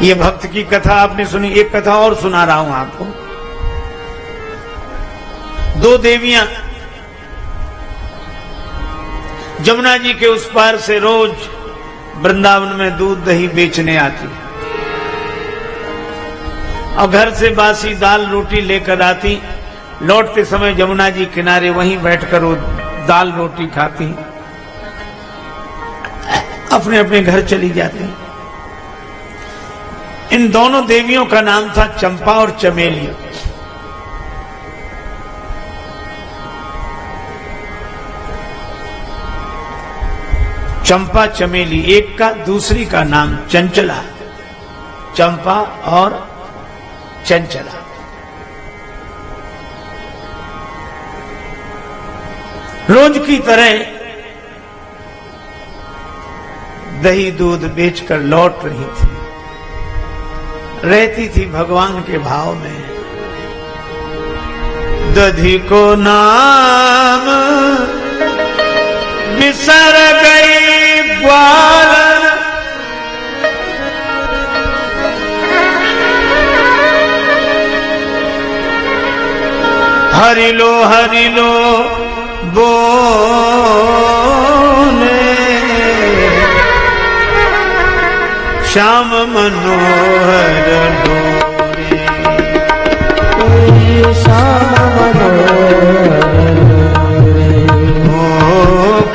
ये भक्त की कथा आपने सुनी। एक कथा और सुना रहा हूं आपको। दो देवियां जमुना जी के उस पार से रोज वृंदावन में दूध दही बेचने आती और घर से बासी दाल रोटी लेकर आती। लौटते समय जमुना जी किनारे वहीं बैठकर वो दाल रोटी खाती, अपने अपने घर चली जाती। इन दोनों देवियों का नाम था चंपा और चमेली। चंपा चमेली, एक का दूसरी का नाम चंचला। चंपा और चंचला। रोज की तरह दही दूध बेचकर लौट रही थी, रहती थी भगवान के भाव में। दधी को नाम बिसर गई ग्वालन, हरि लो बोले श्याम मनोहर डोरे। कोई श्याम मनोहर डोरे, ओ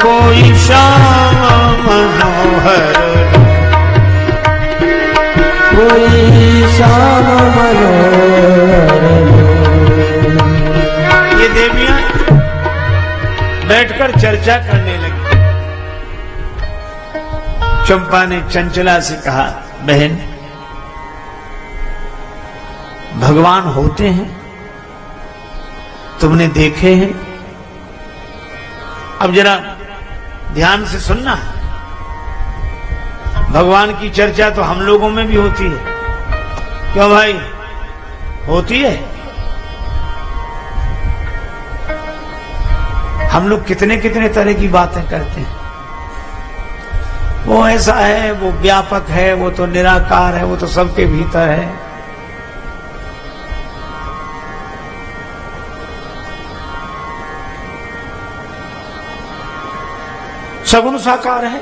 कोई श्याम मनोहर, कोई श्याम मनोहर। ये देवियां बैठकर चर्चा करने लगी। चंपा ने चंचला से कहा, बहन भगवान होते हैं, तुमने देखे हैं? अब जरा ध्यान से सुनना। भगवान की चर्चा तो हम लोगों में भी होती है, क्यों भाई? होती है। हम लोग कितने कितने तरह की बातें करते हैं। वो ऐसा है, वो व्यापक है, वो तो निराकार है, वो तो सबके भीतर है। सगुण साकार है।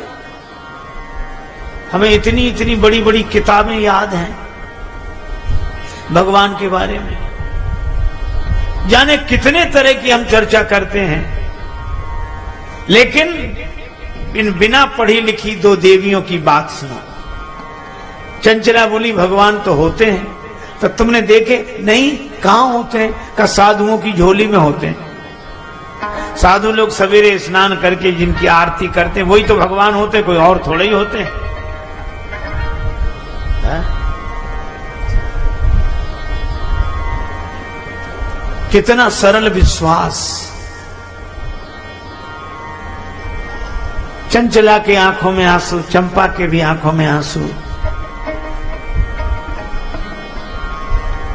हमें इतनी इतनी बड़ी बड़ी किताबें याद हैं भगवान के बारे में, जाने कितने तरह की हम चर्चा करते हैं। लेकिन इन बिना पढ़ी लिखी दो देवियों की बात सुनो। चंचला बोली, भगवान तो होते हैं। तो तुमने देखे? नहीं। कहां होते हैं? का साधुओं की झोली में होते हैं। साधु लोग सवेरे स्नान करके जिनकी आरती करते हैं वही तो भगवान होते, कोई और थोड़े ही होते हैं। कितना सरल विश्वास। चंचला के आंखों में आंसू, चंपा के भी आंखों में आंसू।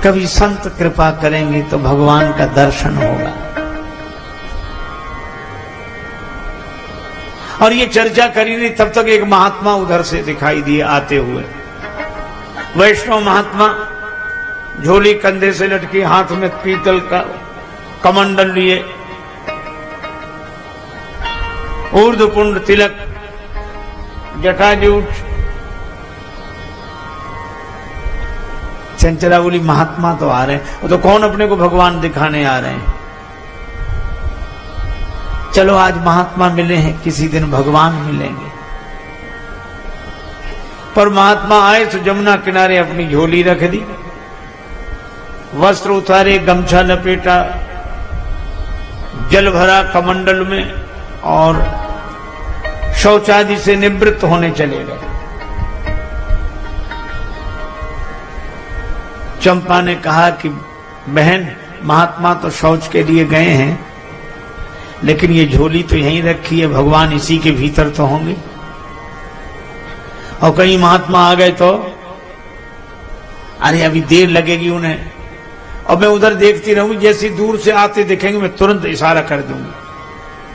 कभी संत कृपा करेंगे तो भगवान का दर्शन होगा। और ये चर्चा करी नहीं, तब तक एक महात्मा उधर से दिखाई दिए आते हुए। वैष्णव महात्मा, झोली कंधे से लटकी, हाथ में पीतल का कमंडल लिए, ऊर्ध्वपुंड तिलक, जटाजूट। चंचला बोली, महात्मा तो आ रहे हैं। वो तो कौन अपने को भगवान दिखाने आ रहे हैं? चलो आज महात्मा मिले हैं, किसी दिन भगवान मिलेंगे। पर महात्मा आए तो जमुना किनारे अपनी झोली रख दी, वस्त्र उतारे, गमछा लपेटा, जल भरा कमंडल में और शौचादि से निवृत्त होने चले गए। चंपा ने कहा कि बहन, महात्मा तो शौच के लिए गए हैं, लेकिन ये झोली तो यहीं रखी है, भगवान इसी के भीतर तो होंगे। और कहीं महात्मा आ गए तो अरे अभी देर लगेगी उन्हें, और मैं उधर देखती रहूंगी, जैसी दूर से आते दिखेंगे मैं तुरंत इशारा कर दूंगी।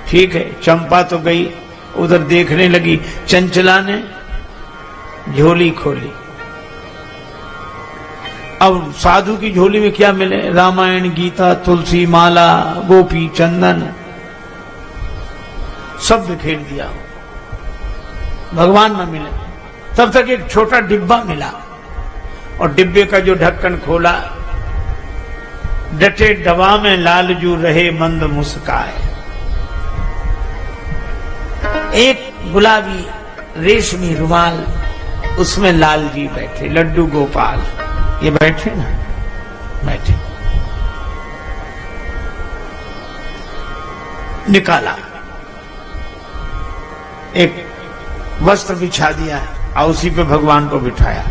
ठीक है, चंपा तो गई, उधर देखने लगी। चंचला ने झोली खोली, अब साधु की झोली में क्या मिले? रामायण, गीता, तुलसी माला, गोपी चंदन, सब बिखेर दिया। भगवान न मिले। तब तक एक छोटा डिब्बा मिला और डिब्बे का जो ढक्कन खोला, डटे डबा में लालजू रहे मंद मुस्काए। एक गुलाबी रेशमी रुमाल, उसमें लाल जी बैठे, लड्डू गोपाल ये बैठे ना, बैठे। निकाला, एक वस्त्र बिछा दिया और उसी पे भगवान को बिठाया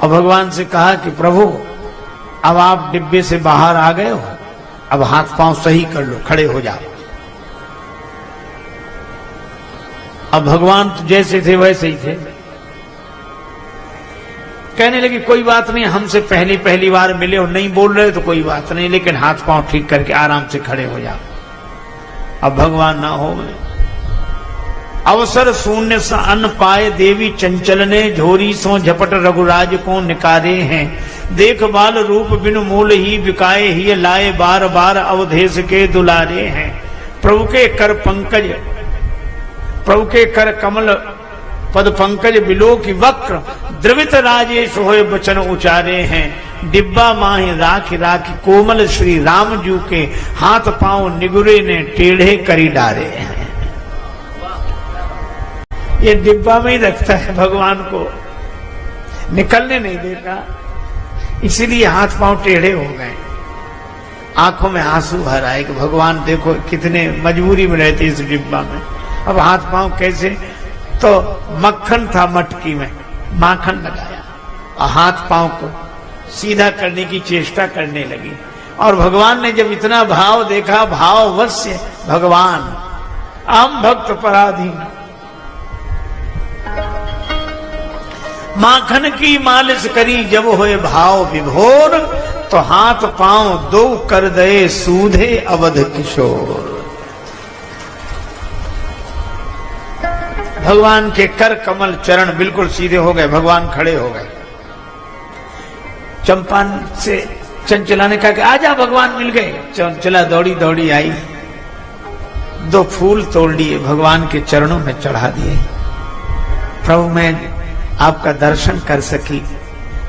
और भगवान से कहा कि प्रभु अब आप डिब्बे से बाहर आ गए हो, अब हाथ पांव सही कर लो, खड़े हो जाओ। अब भगवान तो जैसे थे वैसे ही थे। कहने लगे कोई बात नहीं, हमसे पहली बार मिले और नहीं बोल रहे तो कोई बात नहीं, लेकिन हाथ पांव ठीक करके आराम से खड़े हो जाओ। अब भगवान ना हो गए। अवसर शून्य सा अन्न पाए देवी चंचल ने, झोरी सो झपट रघुराज को निकारे हैं। देख बाल रूप बिनु मूल ही बिकाए ही, लाए बार बार अवधेश के दुलारे हैं। प्रभु के कर पंकज, प्रभु के कर कमल पद पंकज बिलो की वक्र, द्रवित राजेश होए बचन उचारे हैं। डिब्बा माही राखी राखी कोमल श्री राम जू के, हाथ पांव निगुरे ने टेढ़े करी डारे हैं। ये डिब्बा में ही रखता है भगवान को, निकलने नहीं देता, इसीलिए हाथ पांव टेढ़े हो गए। आंखों में आंसू भर आए कि भगवान देखो कितने मजबूरी में रहते इस डिब्बा में, अब हाथ पांव कैसे? तो मक्खन था मटकी में, माखन लगाया और हाथ पांव को सीधा करने की चेष्टा करने लगी। और भगवान ने जब इतना भाव देखा, भाववश्य भगवान आम भक्त पराधीन, माखन की मालिश करी जब होए भाव विभोर, तो हाथ पांव दो कर दे सूधे अवध किशोर। भगवान के कर कमल चरण बिल्कुल सीधे हो गए, भगवान खड़े हो गए। चंपा से चंचला ने कहा कि आजा भगवान मिल गए। चंचला दौड़ी दौड़ी आई, 2 फूल तोड़ लिए, भगवान के चरणों में चढ़ा दिए। प्रभु मैं आपका दर्शन कर सकी,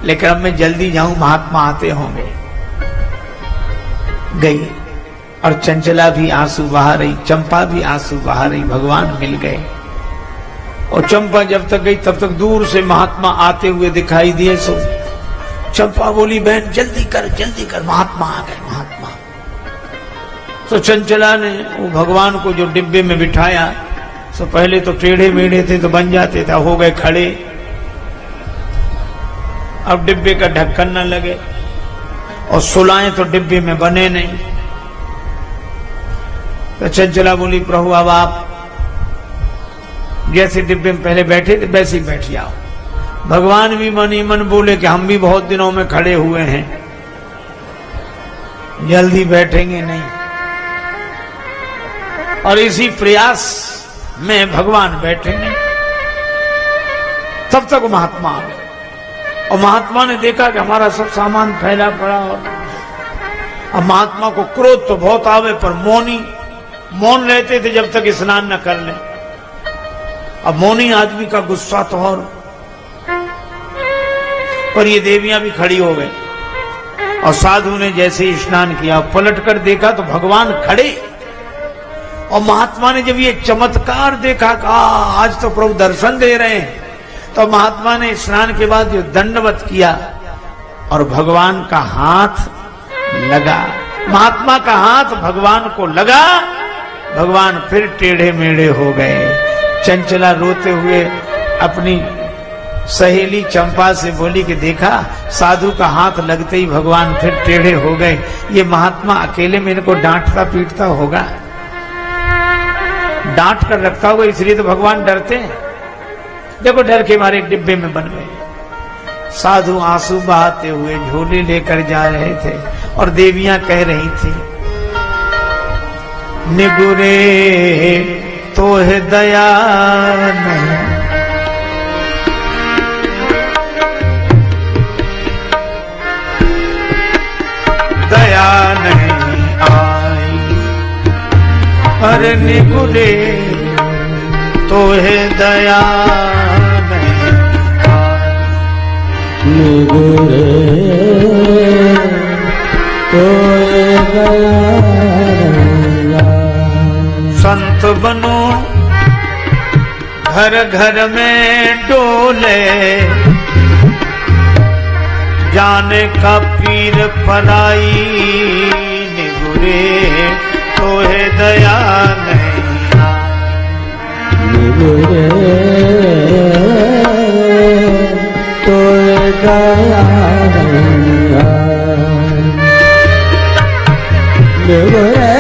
लेकिन अब मैं जल्दी जाऊं, महात्मा आते होंगे। गई और चंचला भी आंसू बहा रही, चंपा भी आंसू बहा रही, भगवान मिल गए। और चंपा जब तक गई तब तक दूर से महात्मा आते हुए दिखाई दिए। सो चंपा बोली बहन जल्दी कर, महात्मा आ गए, महात्मा। तो चंचला ने वो भगवान को जो डिब्बे में बिठाया, तो पहले तो टेढ़े मेढ़े थे तो बन जाते थे, हो गए खड़े। अब डिब्बे का ढक्कन न लगे और सुलाएं तो डिब्बे में बने नहीं। तो चंचला बोली प्रभु अब आप जैसे डिब्बे में पहले बैठे थे वैसे ही बैठ जाओ। भगवान भी मन ही मन बोले कि हम भी बहुत दिनों में खड़े हुए हैं, जल्दी बैठेंगे नहीं। और इसी प्रयास में भगवान बैठे नहीं। तब तक महात्मा आ गए और महात्मा ने देखा कि हमारा सब सामान फैला पड़ा। और अब महात्मा को क्रोध तो बहुत आवे, पर मौन रहते थे जब तक स्नान न कर ले। अब मौनी आदमी का गुस्सा तो और ये देवियां भी खड़ी हो गई। और साधु ने जैसे ही स्नान किया, पलट कर देखा तो भगवान खड़े। और महात्मा ने जब ये चमत्कार देखा, कहा आज तो प्रभु दर्शन दे रहे हैं, तो महात्मा ने स्नान के बाद जो दंडवत किया और भगवान का हाथ लगा। महात्मा का हाथ भगवान को लगा, भगवान फिर टेढ़े मेढ़े हो गए। चंचला रोते हुए अपनी सहेली चंपा से बोली कि देखा साधु का हाथ लगते ही भगवान फिर टेढ़े हो गए। ये महात्मा अकेले में इनको डांटता पीटता होगा, डांट कर रखता होगा, इसलिए तो भगवान डरते हैं। देखो डर के मारे डिब्बे में बन गए। साधु आंसू बहाते हुए झोले लेकर जा रहे थे और देवियां कह रही थी निगुरे तो है दया नहीं, पर निगुरे तो है दया नहीं, निगुरे तो है दया नहीं। संत बनो घर घर में डोले, जाने का पीर पराई निगुरे तो है दया नहीं, निगुरे तो है दया नहीं, निगुरे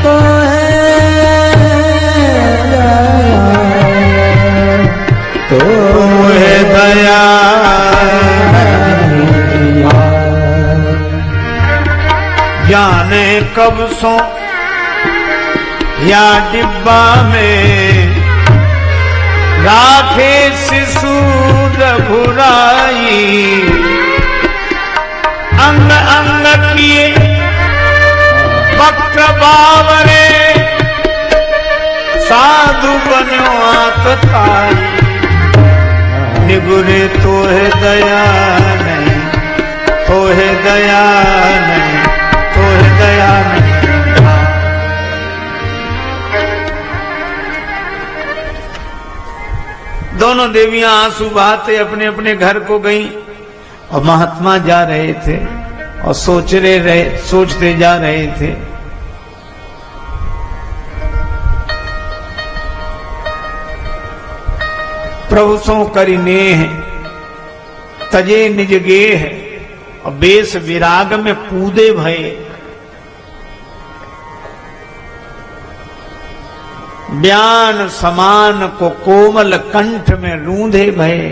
तो है दया जाने कब सो या डिब्बा में राखे शिशु रघुराई, अंग अंग किए वक्र बावरे साधु बनो आतताई, निगुरे तो है दया नहीं, तो है दया नहीं, तो है दया नहीं। दोनों देवियां आंसू बहाते अपने अपने घर को गईं और महात्मा जा रहे थे और सोचते जा रहे थे। प्रभु सो करी नेह तजे निज गेह, और बेस विराग में पूदे भये, ब्यान समान को कोमल कंठ में रूंधे भये,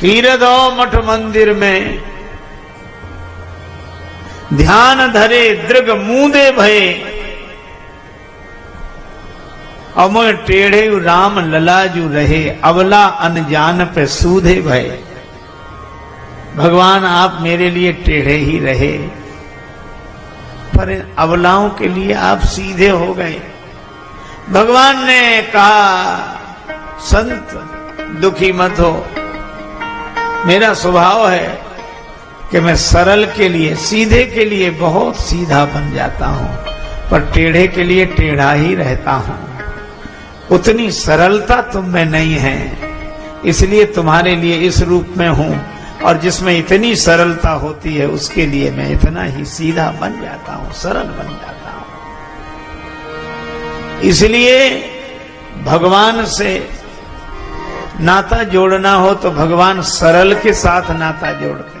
तीरदो मठ मंदिर में ध्यान धरे दृग मूंदे भये, अमोय टेढ़े राम ललाजू रहे, अवला अनजान पे सूधे भये। भगवान आप मेरे लिए टेढ़े ही रहे, पर अवलाओं के लिए आप सीधे हो गए। भगवान ने कहा संत दुखी मत हो, मेरा स्वभाव है कि मैं सरल के लिए सीधे के लिए बहुत सीधा बन जाता हूं, पर टेढ़े के लिए टेढ़ा ही रहता हूं। उतनी सरलता तुम में नहीं है, इसलिए तुम्हारे लिए इस रूप में हूं, और जिसमें इतनी सरलता होती है उसके लिए मैं इतना ही सीधा बन जाता हूं, सरल बन जाता हूं। इसलिए भगवान से नाता जोड़ना हो तो भगवान सरल के साथ नाता जोड़ते हैं।